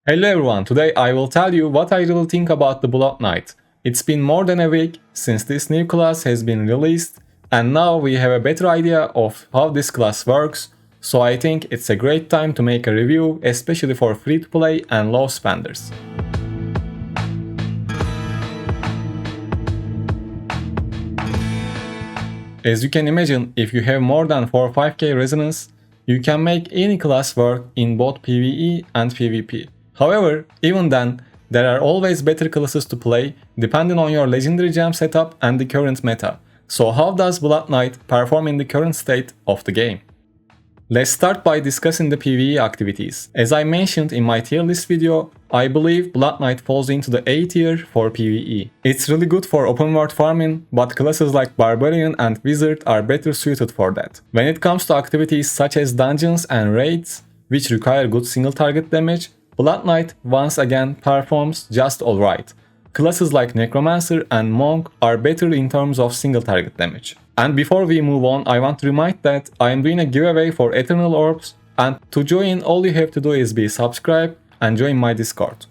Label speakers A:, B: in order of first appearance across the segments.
A: Hello everyone, today I will tell you what I really think about the Blood Knight. It's been more than a week since this new class has been released, and now we have a better idea of how this class works, so I think it's a great time to make a review, especially for free-to-play and low spenders. As you can imagine, if you have more than 4 or 5k resonance, you can make any class work in both PvE and PvP. However, even then, there are always better classes to play depending on your legendary gem setup and the current meta. So how does Blood Knight perform in the current state of the game? Let's start by discussing the PvE activities. As I mentioned in my tier list video, I believe Blood Knight falls into the A tier for PvE. It's really good for open world farming, but classes like Barbarian and Wizard are better suited for that. When it comes to activities such as dungeons and raids, which require good single target damage, Blood Knight once again performs just alright. Classes like Necromancer and Monk are better in terms of single target damage. And before we move on, I want to remind that I am doing a giveaway for Eternal Orbs, and to join all you have to do is be subscribed and join my Discord.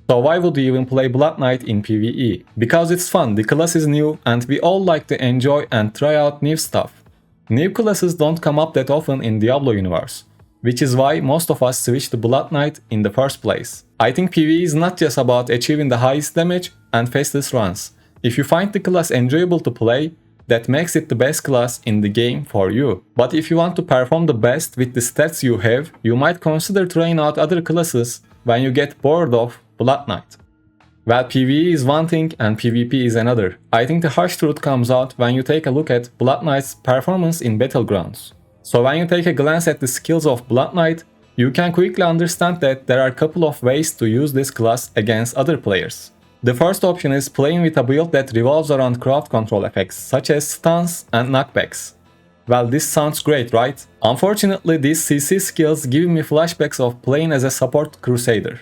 A: So why would you even play Blood Knight in PvE? Because it's fun, the class is new, and we all like to enjoy and try out new stuff. New classes don't come up that often in Diablo universe, which is why most of us switch to Blood Knight in the first place. I think PvE is not just about achieving the highest damage and fastest runs. If you find the class enjoyable to play, that makes it the best class in the game for you. But if you want to perform the best with the stats you have, you might consider trying out other classes when you get bored of Blood Knight. Well, PvE is one thing and PvP is another. I think the harsh truth comes out when you take a look at Blood Knight's performance in Battlegrounds. So when you take a glance at the skills of Blood Knight, you can quickly understand that there are a couple of ways to use this class against other players. The first option is playing with a build that revolves around crowd control effects, such as stuns and knockbacks. Well, this sounds great, right? Unfortunately, these CC skills give me flashbacks of playing as a support crusader.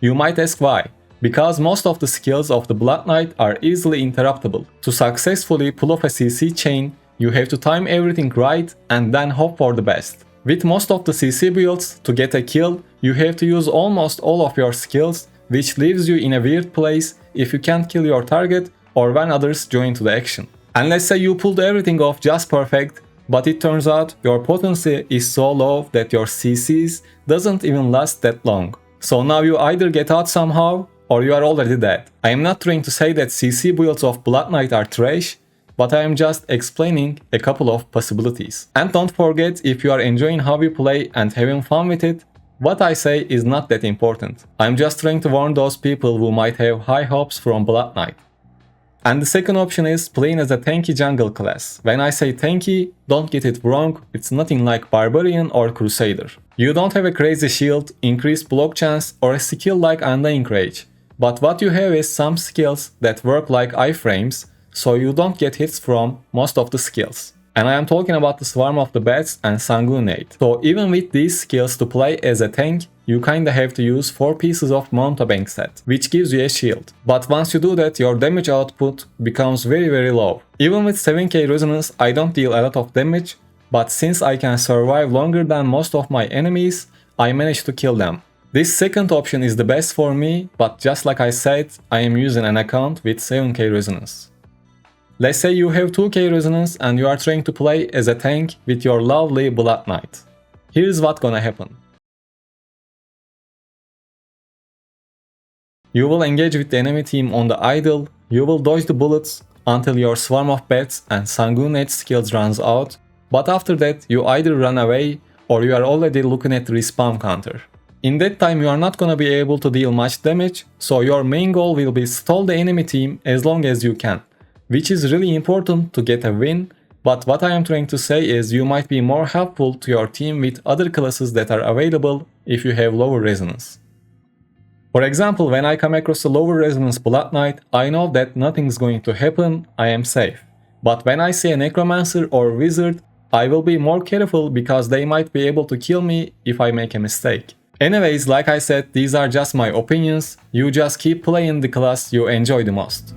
A: You might ask why. Because most of the skills of the Blood Knight are easily interruptible. To successfully pull off a CC chain, you have to time everything right and then hope for the best. With most of the CC builds, to get a kill, you have to use almost all of your skills, which leaves you in a weird place if you can't kill your target or when others join to the action. And let's say you pulled everything off just perfect, but it turns out your potency is so low that your CCs doesn't even last that long. So now you either get out somehow or you are already dead. I am not trying to say that CC builds of Blood Knight are trash, but I am just explaining a couple of possibilities. And don't forget, if you are enjoying how we play and having fun with it, what I say is not that important. I'm just trying to warn those people who might have high hopes from Blood Knight. And the second option is playing as a tanky jungle class. When I say tanky, don't get it wrong, it's nothing like Barbarian or Crusader. You don't have a crazy shield, increased block chance, or a skill like Undying Rage. But what you have is some skills that work like iframes, so you don't get hits from most of the skills. And I am talking about the Swarm of the Bats and Sanguinate. So even with these skills to play as a tank, you kinda have to use 4 pieces of mountebank set, which gives you a shield. But once you do that, your damage output becomes very low. Even with 7k resonance, I don't deal a lot of damage, but since I can survive longer than most of my enemies, I manage to kill them. This second option is the best for me, but just like I said, I am using an account with 7k resonance. Let's say you have 2k resonance and you are trying to play as a tank with your lovely Blood Knight. Here's what's gonna happen. You will engage with the enemy team on the idle, you will dodge the bullets until your Swarm of Bats and Sanguinate skills runs out, but after that you either run away or you are already looking at the respawn counter. In that time you are not gonna be able to deal much damage, so your main goal will be stall the enemy team as long as you can. Which is really important to get a win, but what I am trying to say is you might be more helpful to your team with other classes that are available if you have lower resonance. For example, when I come across a lower resonance Blood Knight, I know that nothing's going to happen, I am safe. But when I see a Necromancer or Wizard, I will be more careful because they might be able to kill me if I make a mistake. Anyways, like I said, these are just my opinions, you just keep playing the class you enjoy the most.